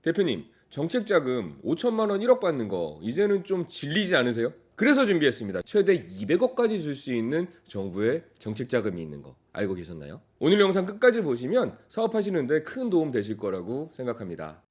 대표님, 정책자금 5천만 원 1억 받는 거 이제는 좀 질리지 않으세요? 그래서 준비했습니다. 최대 200억까지 줄 수 있는 정부의 정책자금이 있는 거 알고 계셨나요? 오늘 영상 끝까지 보시면 사업하시는데 큰 도움 되실 거라고 생각합니다.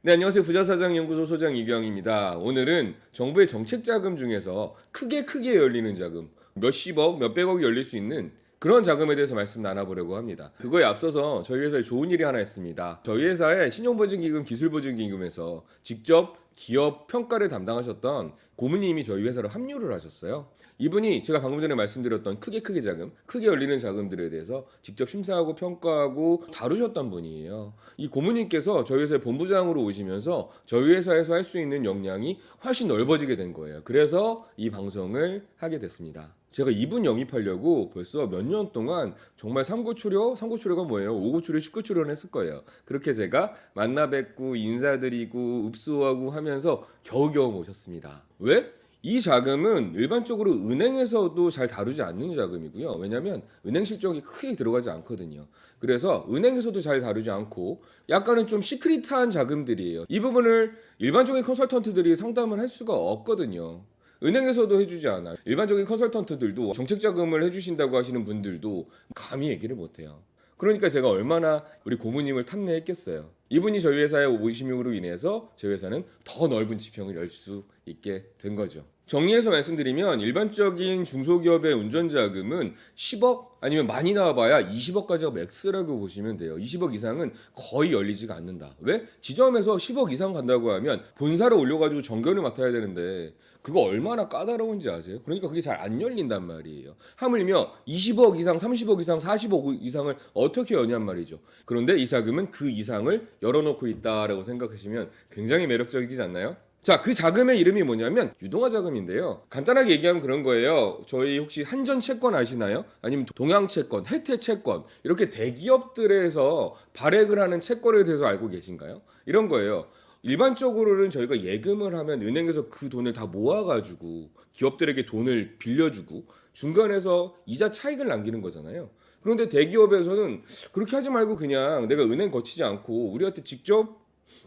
네, 안녕하세요. 부자사장연구소 소장 이경입니다. 오늘은 정부의 정책자금 중에서 크게 열리는 자금, 몇십억, 몇백억이 열릴 수 있는 그런 자금에 대해서 말씀 나눠보려고 합니다. 그거에 앞서서 저희 회사에 좋은 일이 하나 있습니다. 저희 회사의 신용보증기금, 기술보증기금에서 직접 기업 평가를 담당하셨던 고문님이 저희 회사로 합류를 하셨어요. 이분이 제가 방금 전에 말씀드렸던 크게 자금, 크게 열리는 자금들에 대해서 직접 심사하고 평가하고 다루셨던 분이에요. 이 고문님께서 저희 회사의 본부장으로 오시면서 저희 회사에서 할 수 있는 역량이 훨씬 넓어지게 된 거예요. 그래서 이 방송을 하게 됐습니다. 제가 이분 영입하려고 벌써 몇 년 동안 정말 삼고초려가 뭐예요? 오고초려, 십고초려를 했을 거예요. 그렇게 제가 만나 뵙고 인사드리고 읍소하고 하면서 겨우겨우 모셨습니다. 왜? 이 자금은 일반적으로 은행에서도 잘 다루지 않는 자금이고요. 왜냐하면 은행 실적이 크게 들어가지 않거든요. 그래서 은행에서도 잘 다루지 않고 약간은 좀 시크릿한 자금들이에요. 이 부분을 일반적인 컨설턴트들이 상담을 할 수가 없거든요. 은행에서도 해주지 않아요. 일반적인 컨설턴트들도 정책자금을 해주신다고 하시는 분들도 감히 얘기를 못해요. 그러니까 제가 얼마나 우리 고모님을 탐내했겠어요. 이분이 저희 회사에 오심으로 인해서 저희 회사는 더 넓은 지평을 열 수 있게 된 거죠. 정리해서 말씀드리면 일반적인 중소기업의 운전자금은 10억 아니면 많이 나와봐야 20억까지가 맥스라고 보시면 돼요. 20억 이상은 거의 열리지가 않는다. 왜? 지점에서 10억 이상 간다고 하면 본사를 올려가지고 정견을 맡아야 되는데 그거 얼마나 까다로운지 아세요? 그러니까 그게 잘 안 열린단 말이에요. 하물며 20억 이상, 30억 이상, 40억 이상을 어떻게 여냔 말이죠. 그런데 이 자금은 그 이상을 열어놓고 있다라고 생각하시면 굉장히 매력적이지 않나요? 자, 그 자금의 이름이 뭐냐면 유동화 자금인데요. 간단하게 얘기하면 그런 거예요. 저희 혹시 한전채권 아시나요? 아니면 동양채권, 혜태채권 이렇게 대기업들에서 발행을 하는 채권에 대해서 알고 계신가요? 이런 거예요. 일반적으로는 저희가 예금을 하면 은행에서 그 돈을 다 모아가지고 기업들에게 돈을 빌려주고 중간에서 이자 차익을 남기는 거잖아요. 그런데 대기업에서는 그렇게 하지 말고 그냥 내가 은행 거치지 않고 우리한테 직접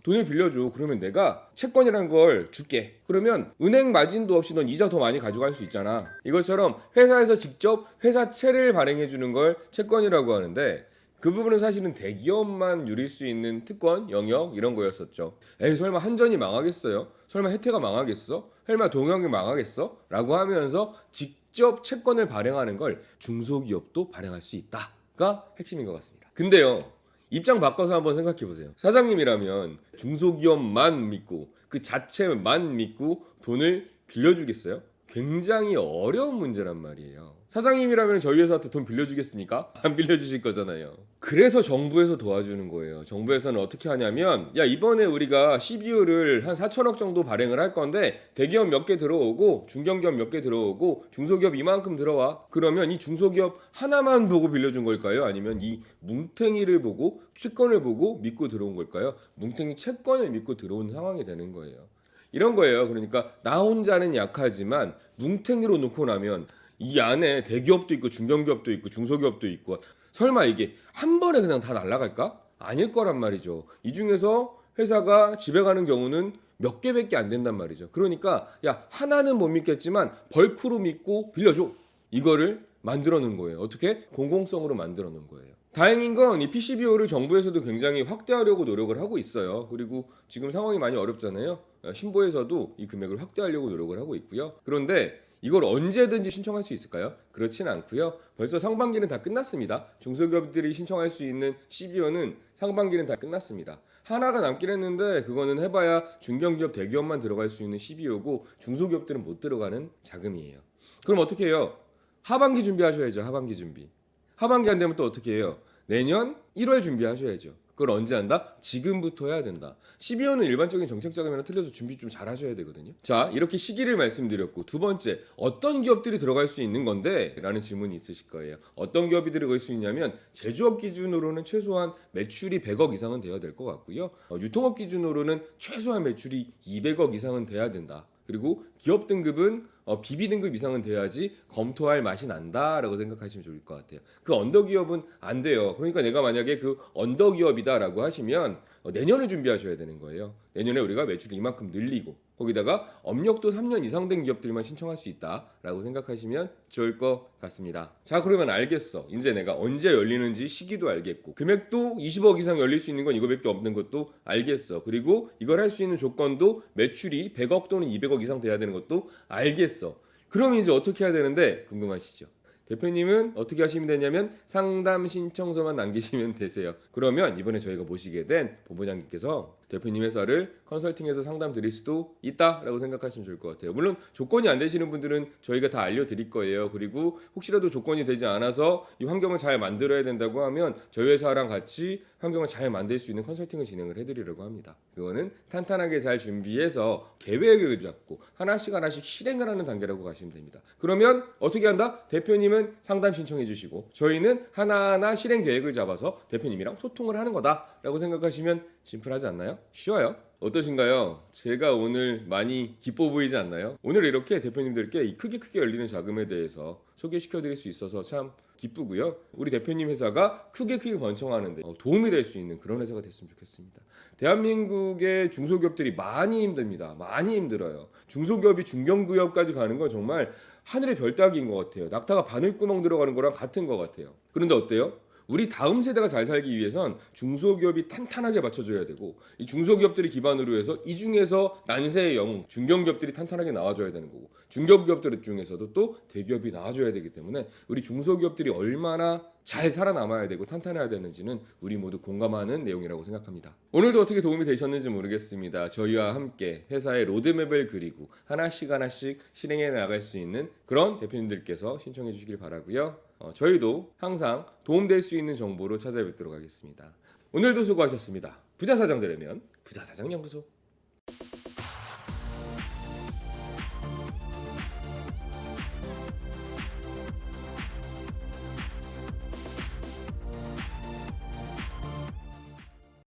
돈을 빌려줘. 그러면 내가 채권이란 걸 줄게. 그러면 은행 마진도 없이 넌 이자 더 많이 가져갈 수 있잖아. 이것처럼 회사에서 직접 회사채를 발행해 주는 걸 채권이라고 하는데 그 부분은 사실은 대기업만 누릴 수 있는 특권, 영역 이런 거였었죠. 에이 설마 한전이 망하겠어요? 설마 혜태가 망하겠어? 설마 동영이 망하겠어? 라고 하면서 직접 채권을 발행하는 걸 중소기업도 발행할 수 있다가 핵심인 것 같습니다. 근데요. 입장 바꿔서 한번 생각해 보세요. 사장님이라면 중소기업만 믿고 그 자체만 믿고 돈을 빌려주겠어요? 굉장히 어려운 문제란 말이에요. 사장님이라면 저희 회사한테 돈 빌려주겠습니까? 안 빌려주실 거잖아요. 그래서 정부에서 도와주는 거예요. 정부에서는 어떻게 하냐면 야 이번에 우리가 CBO를 한 4천억 정도 발행을 할 건데 대기업 몇 개 들어오고 중견기업 몇 개 들어오고 중소기업 이만큼 들어와. 그러면 이 중소기업 하나만 보고 빌려준 걸까요? 아니면 이 뭉탱이를 보고 채권을 보고 믿고 들어온 걸까요? 뭉탱이 채권을 믿고 들어온 상황이 되는 거예요. 이런 거예요. 그러니까 나 혼자는 약하지만 뭉탱이로 놓고 나면 이 안에 대기업도 있고 중견기업도 있고 중소기업도 있고 설마 이게 한 번에 그냥 다 날아갈까? 아닐 거란 말이죠. 이 중에서 회사가 집에 가는 경우는 몇 개밖에 안 된단 말이죠. 그러니까 야 하나는 못 믿겠지만 벌크로 믿고 빌려줘. 이거를 만들어 놓은 거예요. 어떻게? 공공성으로 만들어 놓은 거예요. 다행인 건 이 PCBO를 정부에서도 굉장히 확대하려고 노력을 하고 있어요. 그리고 지금 상황이 많이 어렵잖아요. 신보에서도 이 금액을 확대하려고 노력을 하고 있고요. 그런데 이걸 언제든지 신청할 수 있을까요? 그렇진 않고요. 벌써 상반기는 다 끝났습니다. 중소기업들이 신청할 수 있는 CBO는 상반기는 다 끝났습니다. 하나가 남긴 했는데 그거는 해봐야 중견기업, 대기업만 들어갈 수 있는 CBO고 중소기업들은 못 들어가는 자금이에요. 그럼 어떻게 해요? 하반기 준비하셔야죠. 하반기 준비. 하반기 안 되면 또 어떻게 해요? 내년 1월 준비하셔야죠. 그걸 언제 한다? 지금부터 해야 된다. 12월은 일반적인 정책자금이랑 틀려서 준비 좀 잘 하셔야 되거든요. 자, 이렇게 시기를 말씀드렸고 두 번째, 어떤 기업들이 들어갈 수 있는 건데? 라는 질문이 있으실 거예요. 어떤 기업이 들어갈 수 있냐면 제조업 기준으로는 최소한 매출이 100억 이상은 돼야 될 것 같고요. 유통업 기준으로는 최소한 매출이 200억 이상은 돼야 된다. 그리고 기업 등급은 BB 등급 이상은 돼야지 검토할 맛이 난다라고 생각하시면 좋을 것 같아요. 그 언더기업은 안 돼요. 그러니까 내가 만약에 그 언더기업이다라고 하시면 내년을 준비하셔야 되는 거예요. 내년에 우리가 매출을 이만큼 늘리고 거기다가 업력도 3년 이상 된 기업들만 신청할 수 있다라고 생각하시면 좋을 것 같습니다. 자, 그러면 알겠어. 이제 내가 언제 열리는지 시기도 알겠고 금액도 20억 이상 열릴 수 있는 건 이거밖에 없는 것도 알겠어. 그리고 이걸 할 수 있는 조건도 매출이 100억 또는 200억 이상 돼야 되는 것도 알겠어. 그럼 이제 어떻게 해야 되는데 궁금하시죠? 대표님은 어떻게 하시면 되냐면 상담 신청서만 남기시면 되세요. 그러면 이번에 저희가 모시게 된 본부장님께서 대표님 회사를 컨설팅해서 상담 드릴 수도 있다라고 생각하시면 좋을 것 같아요. 물론 조건이 안 되시는 분들은 저희가 다 알려드릴 거예요. 그리고 혹시라도 조건이 되지 않아서 이 환경을 잘 만들어야 된다고 하면 저희 회사랑 같이 환경을 잘 만들 수 있는 컨설팅을 진행을 해드리려고 합니다. 그거는 탄탄하게 잘 준비해서 계획을 잡고 하나씩 실행을 하는 단계라고 가시면 됩니다. 그러면 어떻게 한다? 대표님은 상담 신청해 주시고 저희는 하나하나 실행 계획을 잡아서 대표님이랑 소통을 하는 거다라고 생각하시면 심플하지 않나요? 쉬워요. 어떠신가요? 제가 오늘 많이 기뻐 보이지 않나요? 오늘 이렇게 대표님들께 이 크게 열리는 자금에 대해서 소개시켜 드릴 수 있어서 참 기쁘고요. 우리 대표님 회사가 크게 번창하는데 도움이 될 수 있는 그런 회사가 됐으면 좋겠습니다. 대한민국의 중소기업들이 많이 힘듭니다. 많이 힘들어요. 중소기업이 중견기업까지 가는 건 정말 하늘의 별 따기인 것 같아요. 낙타가 바늘구멍 들어가는 거랑 같은 것 같아요. 그런데 어때요? 우리 다음 세대가 잘 살기 위해선 중소기업이 탄탄하게 받쳐줘야 되고 이 중소기업들을 기반으로 해서 이 중에서 난세의 영웅 중견기업들이 탄탄하게 나와줘야 되는 거고 중견기업들 중에서도 또 대기업이 나와줘야 되기 때문에 우리 중소기업들이 얼마나 잘 살아남아야 되고 탄탄해야 되는지는 우리 모두 공감하는 내용이라고 생각합니다. 오늘도 어떻게 도움이 되셨는지 모르겠습니다. 저희와 함께 회사의 로드맵을 그리고 하나씩 실행해 나갈 수 있는 그런 대표님들께서 신청해 주시길 바라고요. 저희도 항상 도움될 수 있는 정보로 찾아뵙도록 하겠습니다. 오늘도 수고하셨습니다. 부자사장 되려면 부자사장연구소.